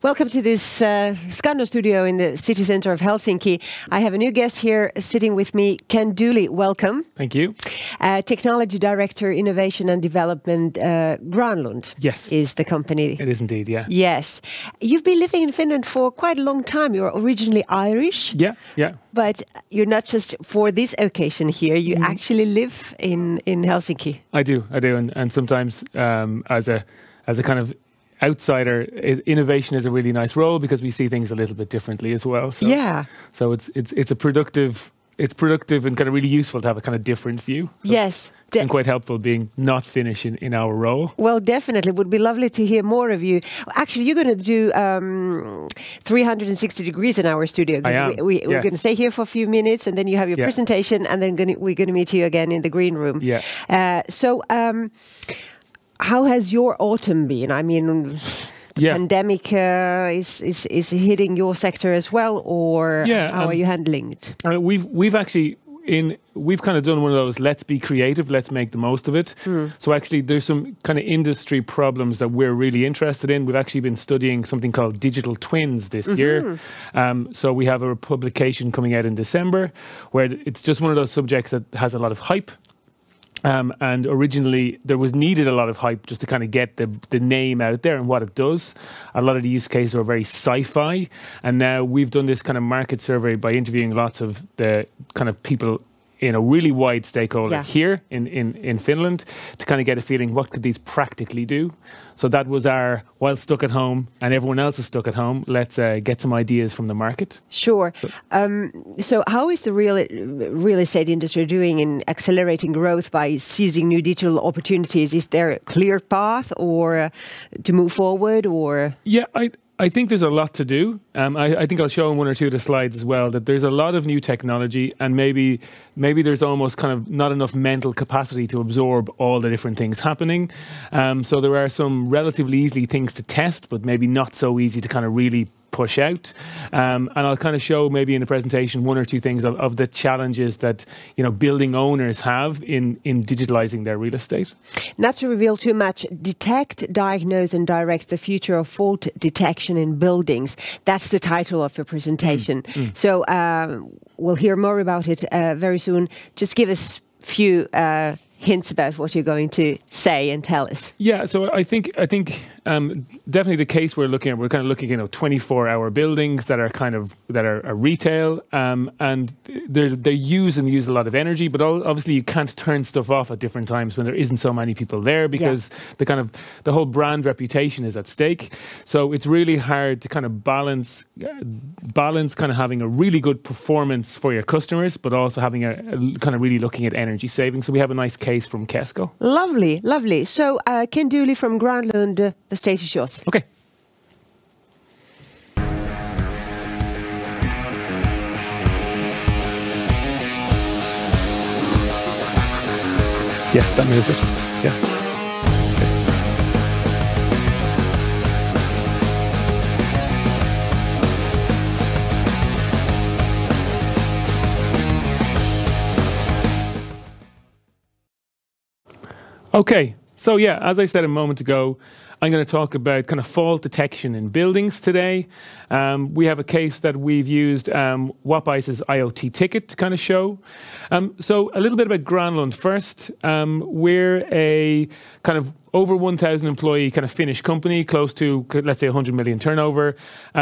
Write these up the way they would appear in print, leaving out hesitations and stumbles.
Welcome to this Scando studio in the city center of Helsinki. I have a new guest here sitting with me, Ken Dooley. Welcome. Thank you. Technology Director, Innovation and Development, Granlund. Yes. Is the company. It is indeed, yeah. Yes. You've been living in Finland for quite a long time. You're originally Irish. Yeah, yeah. But you're not just for this occasion here. You actually live in Helsinki. I do. And sometimes as a kind of outsider, innovation is a really nice role because we see things a little bit differently as well. So, yeah. So it's productive and kind of really useful to have a kind of different view. So yes. It's been quite helpful being not Finnish in our role. Well, definitely. It would be lovely to hear more of you. Actually, you're going to do 360 degrees in our studio. We're going to stay here for a few minutes and then you have your presentation and then we're going to meet you again in the green room. Yeah. How has your autumn been? I mean, the pandemic is hitting your sector as well, or how are you handling it? We've kind of done one of those, let's be creative, let's make the most of it. So actually there's some kind of industry problems that we're really interested in. We've actually been studying something called digital twins this year. So we have a publication coming out in December where it's just one of those subjects that has a lot of hype. And originally there was needed a lot of hype just to kind of get the name out there and what it does. A lot of the use cases are very sci-fi. And now we've done this kind of market survey by interviewing lots of the kind of people in a really wide stakeholder here in Finland to kind of get a feeling, what could these practically do? So that was our, while stuck at home and everyone else is stuck at home, let's get some ideas from the market. Sure. So how is the real estate industry doing in accelerating growth by seizing new digital opportunities? Is there a clear path or to move forward or? Yeah, I think there's a lot to do. I think I'll show in one or two of the slides as well that there's a lot of new technology and maybe there's almost kind of not enough mental capacity to absorb all the different things happening. So there are some relatively easy things to test, but maybe not so easy to kind of really push out. And I'll kind of show maybe in the presentation one or two things of the challenges that building owners have in digitalizing their real estate. Not to reveal too much, detect, diagnose and direct the future of fault detection in buildings. That's the title of your presentation. So we'll hear more about it very soon. Just give us a few hints about what you're going to say and tell us. Yeah, so I think definitely the case we're kind of looking at 24-hour buildings that are retail, and they use a lot of energy, but obviously you can't turn stuff off at different times when there isn't so many people there because the whole brand reputation is at stake. So it's really hard to kind of balance kind of having a really good performance for your customers, but also having a kind of really looking at energy saving. So we have a nice case from Kesko. Lovely, lovely. So Ken Dooley from Granlund, the stage is yours. Okay. Yeah, that moves it. Yeah. Okay, so yeah, as I said a moment ago, I'm going to talk about kind of fault detection in buildings today. We have a case that we've used Wapice's IoT-TICKET to kind of show. So a little bit about Granlund first. We're a kind of over 1,000 employee kind of Finnish company, close to, let's say, 100 million turnover,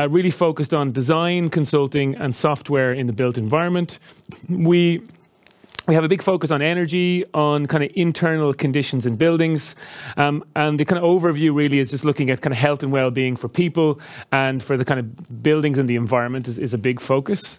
really focused on design, consulting and software in the built environment. We have a big focus on energy, on kind of internal conditions in buildings. And the kind of overview really is just looking at kind of health and well-being for people and for the kind of buildings and the environment is a big focus.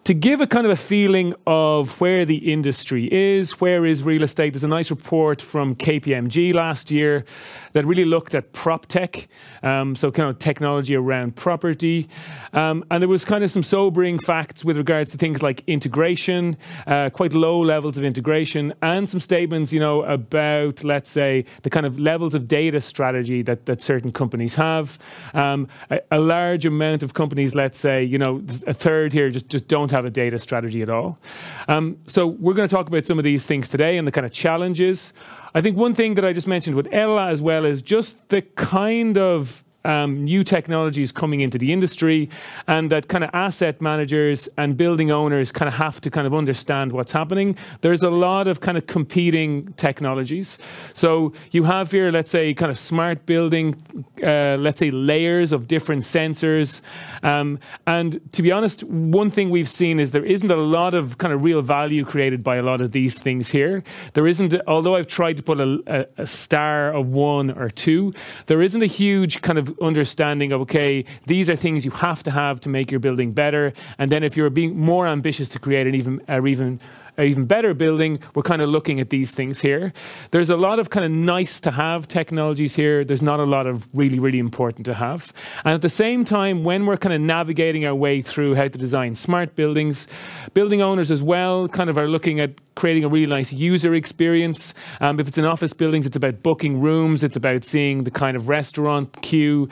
To give a kind of a feeling of where the industry is, where is real estate, there's a nice report from KPMG last year that really looked at prop tech, so kind of technology around property. And there was kind of some sobering facts with regards to things like integration, quite low levels of integration, and some statements, about, let's say, the kind of levels of data strategy that certain companies have. A large amount of companies, let's say, a third here just don't have a data strategy at all. So we're going to talk about some of these things today and the kind of challenges. I think one thing that I just mentioned with Ella as well is just the kind of new technologies coming into the industry, and that kind of asset managers and building owners kind of have to kind of understand what's happening. There's a lot of kind of competing technologies. So you have here, let's say, kind of smart building, let's say layers of different sensors. And to be honest, one thing we've seen is there isn't a lot of kind of real value created by a lot of these things here. There isn't, although I've tried to put a star of 1 or 2, there isn't a huge kind of understanding of, okay, these are things you have to make your building better. And then if you're being more ambitious to create an even better building, we're kind of looking at these things here. There's a lot of kind of nice to have technologies here. There's not a lot of really, really important to have. And at the same time, when we're kind of navigating our way through how to design smart buildings, building owners as well kind of are looking at creating a really nice user experience. If it's in office buildings, it's about booking rooms. It's about seeing the kind of restaurant queue.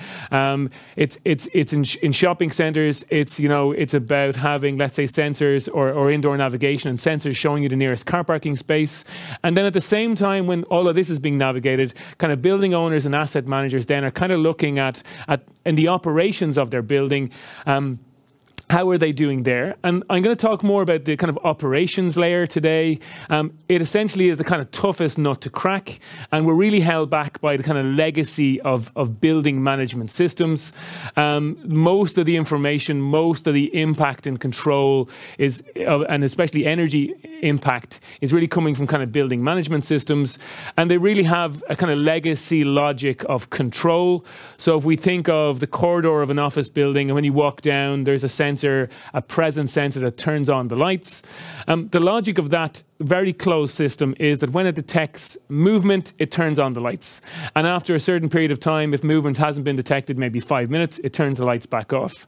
It's in shopping centers. It's about having, let's say, sensors or indoor navigation and sensors showing you the nearest car parking space. And then at the same time, when all of this is being navigated, kind of building owners and asset managers then are kind of looking at in the operations of their building, how are they doing there? And I'm going to talk more about the kind of operations layer today. It essentially is the kind of toughest nut to crack, and we're really held back by the kind of legacy of building management systems. Most of the information, most of the impact and control is, and especially energy impact, is really coming from kind of building management systems, and they really have a kind of legacy logic of control. So if we think of the corridor of an office building, and when you walk down, there's a presence sensor that turns on the lights. The logic of that very closed system is that when it detects movement, it turns on the lights. And after a certain period of time, if movement hasn't been detected, maybe 5 minutes, it turns the lights back off.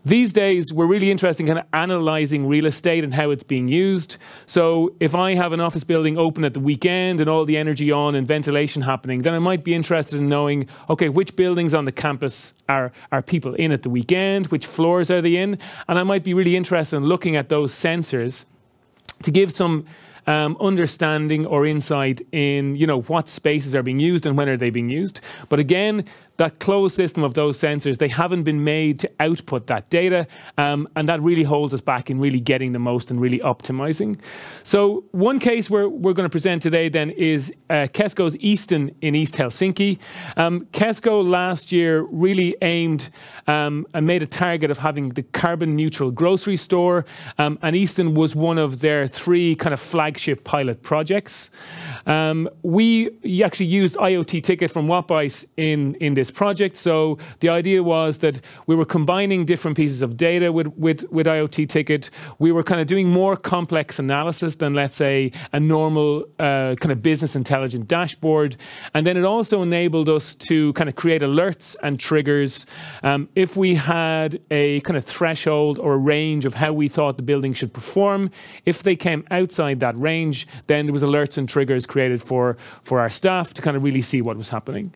These days, we're really interested in kind of analyzing real estate and how it's being used. So if I have an office building open at the weekend and all the energy on and ventilation happening, then I might be interested in knowing, okay, which buildings on the campus are people in at the weekend, which floors are they in? And I might be really interested in looking at those sensors to give some understanding or insight in, what spaces are being used and when are they being used. But again, that closed system of those sensors, they haven't been made to output that data, and that really holds us back in really getting the most and really optimizing. So one case we're going to present today then is Kesko's Easton in East Helsinki. Kesko last year really aimed and made a target of having the carbon neutral grocery store, and Easton was one of their 3 kind of flagship pilot projects. We actually used IoT-TICKET from Wapice in this project. So the idea was that we were combining different pieces of data with IoT-TICKET. We were kind of doing more complex analysis than, let's say, a normal kind of business intelligent dashboard. And then it also enabled us to kind of create alerts and triggers. If we had a kind of threshold or a range of how we thought the building should perform, if they came outside that range, then there was alerts and triggers created for our staff to kind of really see what was happening.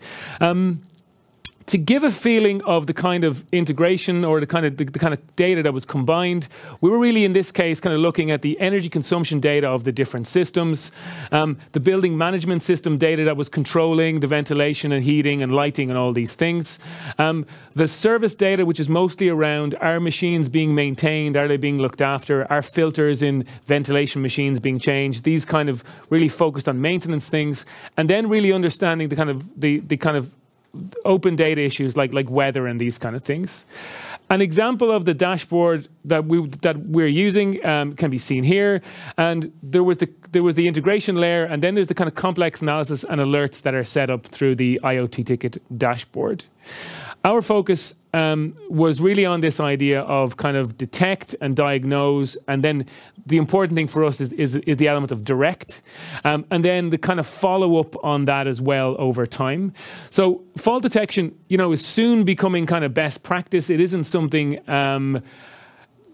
To give a feeling of the kind of integration or the kind of data that was combined, we were really in this case kind of looking at the energy consumption data of the different systems, the building management system data that was controlling the ventilation and heating and lighting and all these things, the service data, which is mostly around our machines being maintained, are they being looked after, our filters in ventilation machines being changed, these kind of really focused on maintenance things, and then really understanding the kind of open data issues like weather and these kind of things. An example of the dashboard that we're using can be seen here, and there was the integration layer, and then there's the kind of complex analysis and alerts that are set up through the IoT-TICKET dashboard. Our focus was really on this idea of kind of detect and diagnose, and then the important thing for us is the element of direct, and then the kind of follow up on that as well over time. So fault detection, is soon becoming kind of best practice. It isn't something, it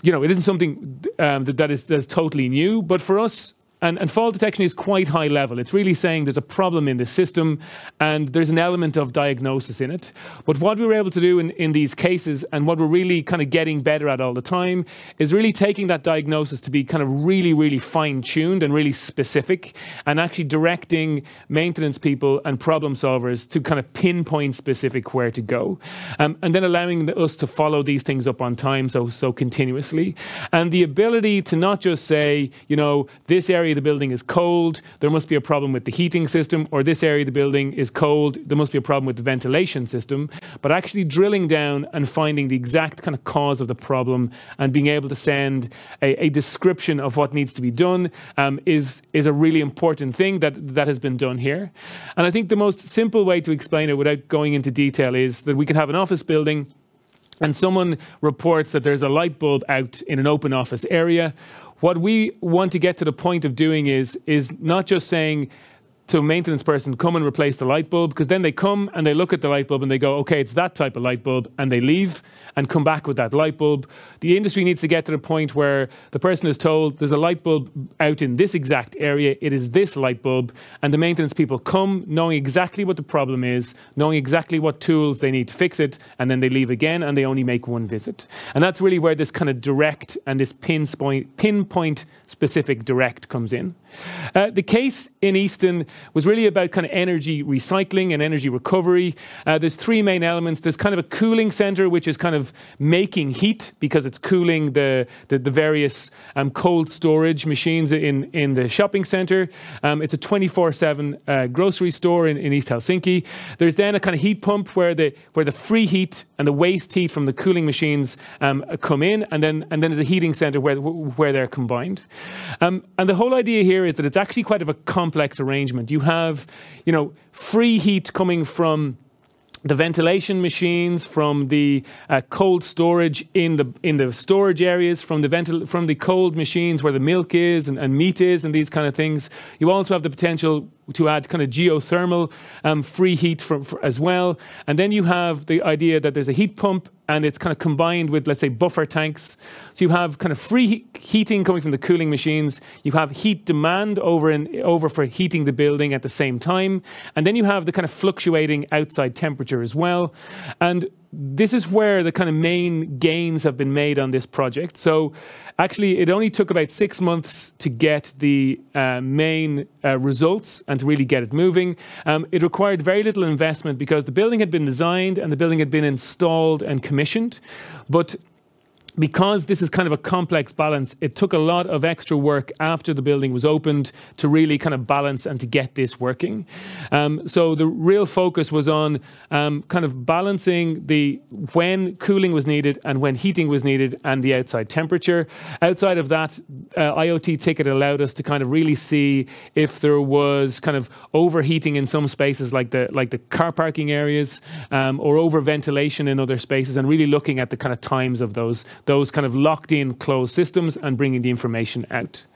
isn't something that's totally new. But for us, And fault detection is quite high level. It's really saying there's a problem in the system and there's an element of diagnosis in it. But what we were able to do in these cases, and what we're really kind of getting better at all the time, is really taking that diagnosis to be kind of really, really fine-tuned and really specific, and actually directing maintenance people and problem solvers to kind of pinpoint specific where to go. And then allowing us to follow these things up on time, so continuously. And the ability to not just say, you know, this area of the building is cold, there must be a problem with the heating system, or this area of the building is cold, there must be a problem with the ventilation system, but actually drilling down and finding the exact kind of cause of the problem and being able to send a description of what needs to be done is a really important thing that has been done here. And I think the most simple way to explain it without going into detail is that we could have an office building and someone reports that there's a light bulb out in an open office area. What we want to get to the point of doing is not just saying to a maintenance person, come and replace the light bulb, because then they come and they look at the light bulb and they go, okay, it's that type of light bulb, and they leave and come back with that light bulb. The industry needs to get to the point where the person is told there's a light bulb out in this exact area, it is this light bulb, and the maintenance people come knowing exactly what the problem is, knowing exactly what tools they need to fix it, and then they leave again and they only make one visit. And that's really where this kind of direct and this pinpoint specific direct comes in. The case in Easton was really about kind of energy recycling and energy recovery. There's three main elements. There's kind of a cooling center, which is kind of making heat because it's cooling the various cold storage machines in the shopping center. It's a 24/7 grocery store in East Helsinki. There's then a kind of heat pump where the free heat and the waste heat from the cooling machines come in, and then there's a heating center where they're combined. And the whole idea here is that it's actually quite of a complex arrangement. You have, you know, free heat coming from the ventilation machines, from the cold storage in the storage areas, from the cold machines where the milk is and meat is and these kind of things. You also have the potential to add kind of geothermal free heat as well. And then you have the idea that there's a heat pump and it's kind of combined with, let's say, buffer tanks. So you have kind of free heating coming from the cooling machines. You have heat demand over for heating the building at the same time. And then you have the kind of fluctuating outside temperature as well. And this is where the kind of main gains have been made on this project. So actually, it only took about 6 months to get the main results and to really get it moving. It required very little investment because the building had been designed and the building had been installed and commissioned. But because this is kind of a complex balance, it took a lot of extra work after the building was opened to really kind of balance and to get this working. So the real focus was on kind of balancing when cooling was needed and when heating was needed and the outside temperature. Outside of that, IoT-TICKET allowed us to kind of really see if there was kind of overheating in some spaces like the car parking areas or over ventilation in other spaces, and really looking at the kind of times of those kind of locked-in closed systems and bringing the information out.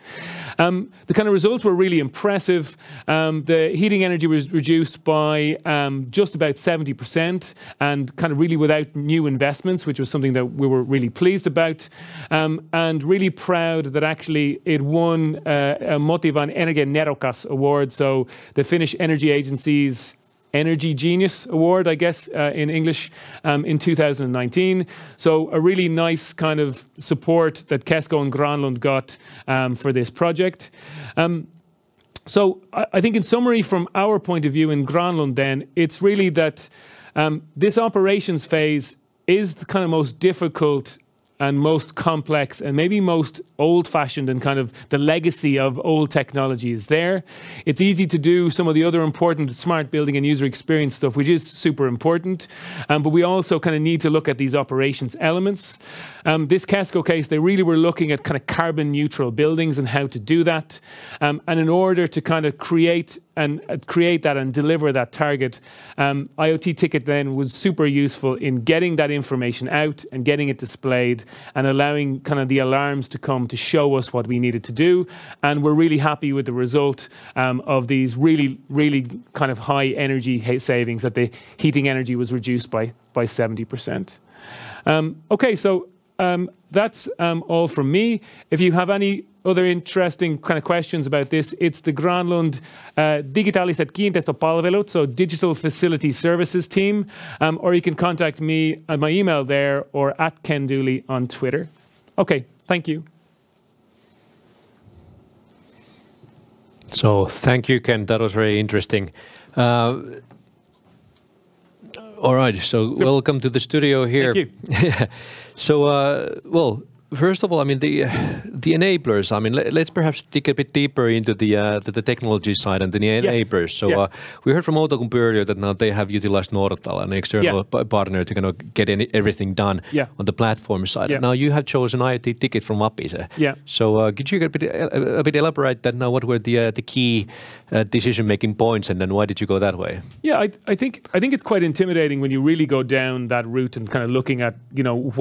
The kind of results were really impressive. The heating energy was reduced by just about 70%, and kind of really without new investments, which was something that we were really pleased about, and really proud that actually it won a Motivan Energia Nerokas award, so the Finnish Energy Agency's Energy Genius Award, I guess, in English, in 2019. So a really nice kind of support that Kesko and Granlund got for this project. So I think in summary, from our point of view in Granlund then, it's really that this operations phase is the kind of most difficult and most complex and maybe most old-fashioned, and kind of the legacy of old technology is there. It's easy to do some of the other important smart building and user experience stuff, which is super important. But we also kind of need to look at these operations elements. This Kesko case, they really were looking at kind of carbon neutral buildings and how to do that. And in order to kind of create that and deliver that target, IoT-TICKET then was super useful in getting that information out and getting it displayed and allowing kind of the alarms to come to show us what we needed to do. And we're really happy with the result of these really, really kind of high energy savings, that the heating energy was reduced by 70%. Okay, so that's all from me. If you have any other interesting kind of questions about this, it's the Granlund digitaaliset kiinteistöpalvelut, so digital facility services team, or you can contact me at my email there or at Ken Dooley on Twitter. Okay, thank you. So thank you, Ken. That was very interesting. All right, so welcome to the studio here. Thank you. So, well, first of all, I mean, the enablers, I mean, let's perhaps dig a bit deeper into the technology side and the enablers. So we heard from Outokumpu earlier that now they have utilized Nortal, an external partner, to kind of get everything done on the platform side. Now you have chosen IoT-TICKET from Wapice. So could you a bit elaborate that now what were the key decision-making points, and then why did you go that way? Yeah, I think it's quite intimidating when you really go down that route and kind of looking at, you know,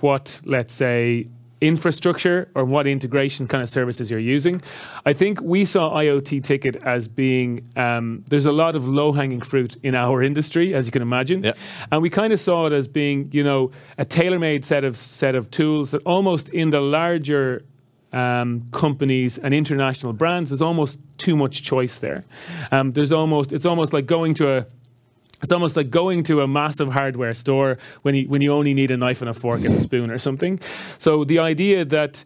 what, let's say, infrastructure or what integration kind of services you're using. I think we saw IoT-TICKET as being, there's a lot of low-hanging fruit in our industry, as you can imagine. And we kind of saw it as being, you know, a tailor-made set of tools that almost in the larger companies and international brands, there's almost too much choice there. It's almost like going to a massive hardware store when you only need a knife and a fork and a spoon or something. So the idea that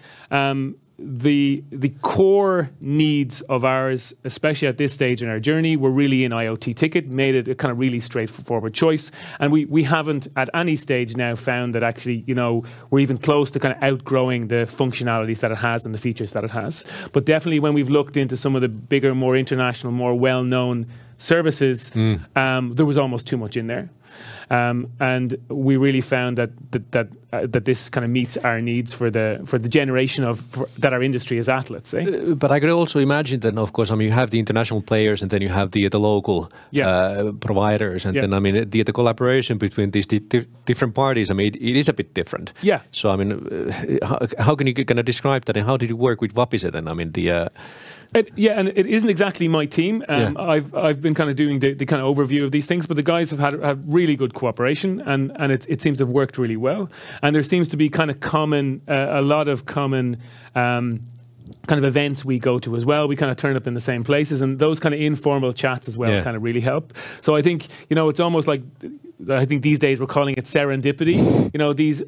the core needs of ours, especially at this stage in our journey, were really in IoT-TICKET, made it a kind of really straightforward choice. And we haven't at any stage now found that actually, you know, we're even close to kind of outgrowing the functionalities that it has and the features that it has. But definitely when we've looked into some of the bigger, more international, more well-known services, there was almost too much in there. And we really found that this kind of meets our needs for the generation that our industry is at, let's say. But I could also imagine that, of course, I mean, you have the international players and then you have the local providers, and then I mean the collaboration between these different parties. I mean, it is a bit different. So I mean, how can you kind of describe that, and how did you work with Wapice then? I mean, and it isn't exactly my team. I've been kind of doing the kind of overview of these things, but the guys have had really good cooperation, and it seems to have worked really well. And there seems to be kind of a lot of common kind of events we go to as well. We kind of turn up in the same places, and those kind of informal chats as well kind of really help. So I think, you know, it's almost like, I think these days we're calling it serendipity. You know, these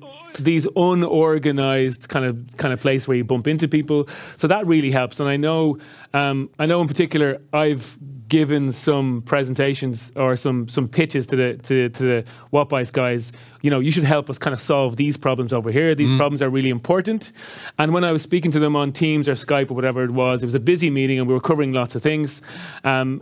unorganized kind of place where you bump into people. So that really helps. And I know in particular, I've given some presentations or some pitches to the Wapice guys. You know, you should help us kind of solve these problems over here. These problems are really important. And when I was speaking to them on Teams or Skype or whatever it was a busy meeting and we were covering lots of things. And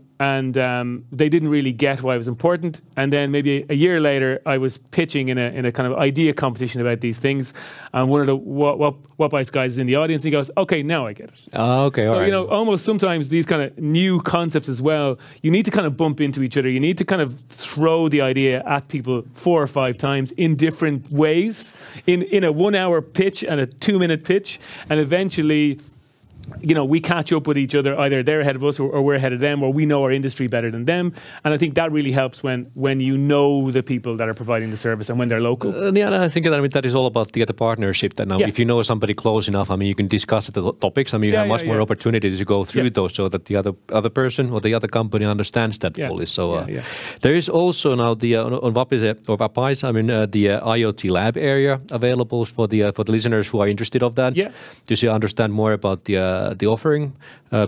they didn't really get why it was important. And then maybe a year later, I was pitching in a kind of idea competition about these things. And one of the Wapice guys is in the audience. And he goes, "Okay, now I get it." Okay, so you know, almost sometimes these kind of new concepts as well, you need to kind of bump into each other. You need to kind of throw the idea at people 4 or 5 times in different ways, in a 1-hour pitch and a 2-minute pitch, and eventually, you know, we catch up with each other. Either they're ahead of us or we're ahead of them, or we know our industry better than them. And I think that really helps when you know the people that are providing the service and when they're local. I think that is all about the partnership. That now, if you know somebody close enough, I mean, you can discuss the topics. I mean, you have much more opportunity to go through those, so that the other person or the other company understands that fully. So there is also now on Wapice, I mean, the IoT lab area available for the listeners who are interested of that. To understand more about the offering,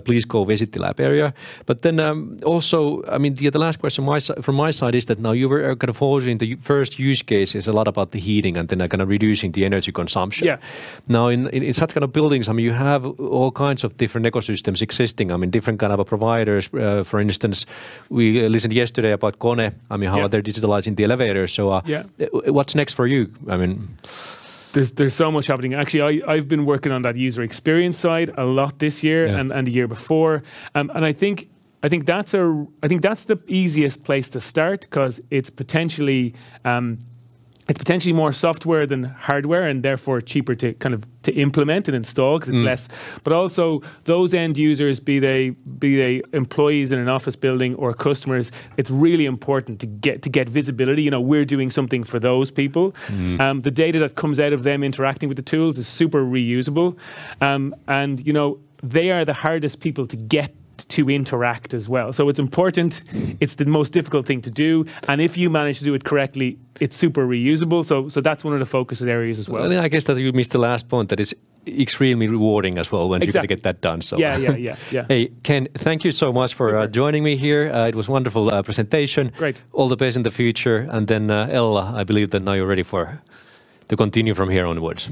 please go visit the lab area. But then also, I mean, the last question from my side is that now you were kind of focusing the first use case is a lot about the heating and then kind of reducing the energy consumption. Now in such kind of buildings, I mean, you have all kinds of different ecosystems existing. I mean, different kind of providers. For instance, we listened yesterday about Kone. I mean, how they're digitalizing the elevators. So what's next for you? I mean, There's so much happening. Actually, I've been working on that user experience side a lot this year and the year before, and I think that's the easiest place to start, because it's potentially it's potentially more software than hardware, and therefore cheaper to kind of to implement and install because it's less. But also those end users, be they employees in an office building or customers, it's really important to get visibility. You know, we're doing something for those people. The data that comes out of them interacting with the tools is super reusable, and you know, they are the hardest people to get to interact as well. So it's important. It's the most difficult thing to do, and if you manage to do it correctly, it's super reusable. So that's one of the focus areas as well. And I guess that you missed the last point. That is extremely rewarding as well when you're going to get that done. So yeah. Hey, Ken, thank you so much for joining me here. It was a wonderful presentation. Great. All the best in the future. And then Ella, I believe that now you're ready to continue from here onwards.